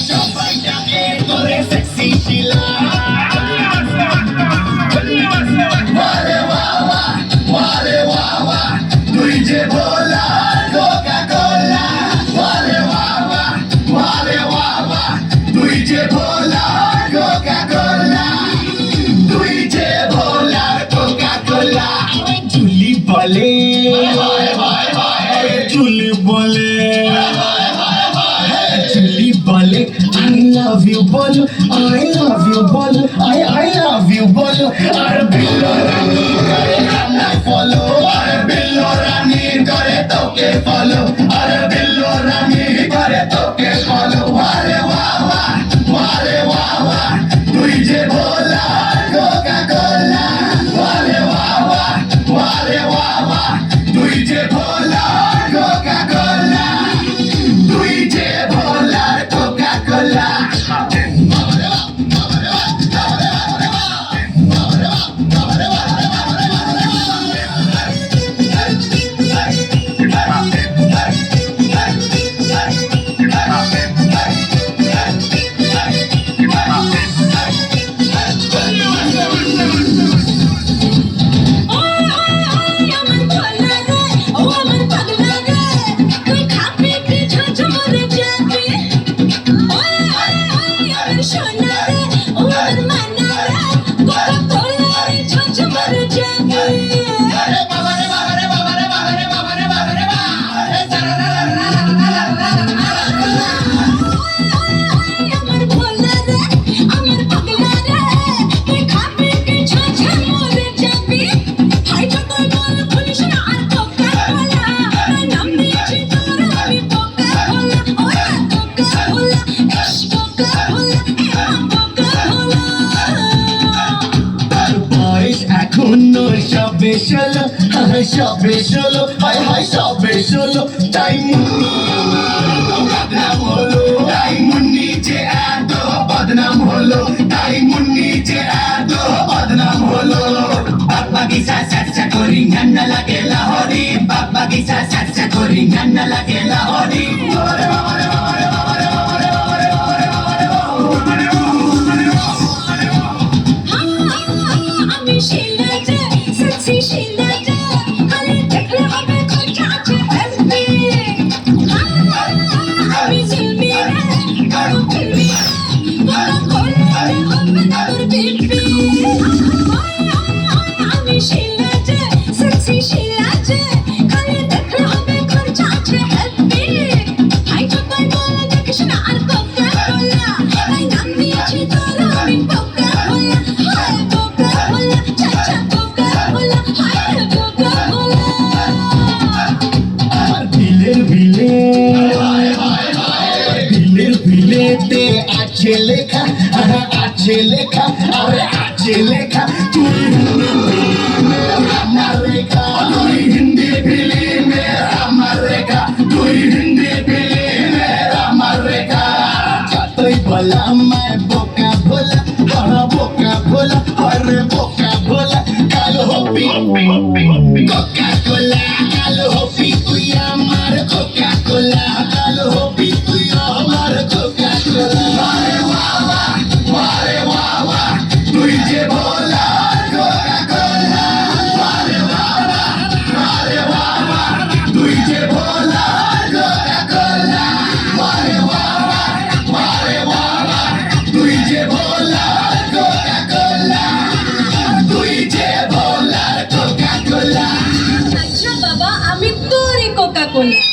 সবাইটাকে করে সেক্সি শিলা ওরে বাবা ওরে বাবা তুই যে ভোলা কোকা কোলা ওরে বাবা তুই যে ভোলা কোকা কোলা তুই যে ভোলা কোকা কোলা চুলি বলে চুলি বলে চুলি বলে I love you বলো I love you বলো I love you বলো আর বিল্লো রানী করে আমায় ফলো আর বিল্লো রানী করে তোকে ফলো আর বিল্লো রানী করে তোকে ফলো আরে বাবা তুই যে ভোলা কোকা কোলা আরে বাবা তুই যে ভোলা কোকা কোলা তুই যে ভোলা কোকা কোলা সবে ষোলো হায় হায় সবে ষোলো তাই বদনাম হলো তাই মুন্নি যে এত বদনাম হলো তাই মুন্নি যে এত বদনাম হলো বাপ্পা গিসা সাচ্চা করি নান্না লাগে লাহোরি বাপ্পা গিসা সাচ্চা করি নান্না লাগে লাহোরি আমি শিলাতে সেক্সি শিলাতে খালি দেখলে হবে খোঁজা আছে হেলদি আমি জিলমি কারো ফিলমি বড় করলে হবে না তোর বিপি আমি শিলাতে সেক্সি শিলাতে খালি দেখলে হবে খোঁজা আছে হেলদি হাই যতই বলে দেখিস না আর কোকা কোলা তাই নাম দিয়েছি তোর আমি কোকা কোলা হায় কোকা কোলা চাচা কোকা কোলা হায় কোকা কোলা আর দিলের বিলেতে আছে লেখা আরে আছে লেখা তুই আমার লেখা তুই হিন্দি ফিল্মে আমার লেখা তুই হিন্দি ফিল্মে আমার লেখা যতই বলা मैं बोका भोला बड़ा बोका भोला अरे बोका भोला कालो होपी कोका कोला कालो होपी তুই আমার কোকা কোলা কালো হোপি তুই আমার কোকা কোলা আরে বাবা তুই যে ভোলা কোকা কোলা আরে বাবা তুই যে ভোলা কোকা কোলা আরে বাবা তুই যে ভোলা কোকা কোলা তুই যে ভোলা কোকা কোলা আচ্ছা বাবা আমি তোরই কোকা কোলা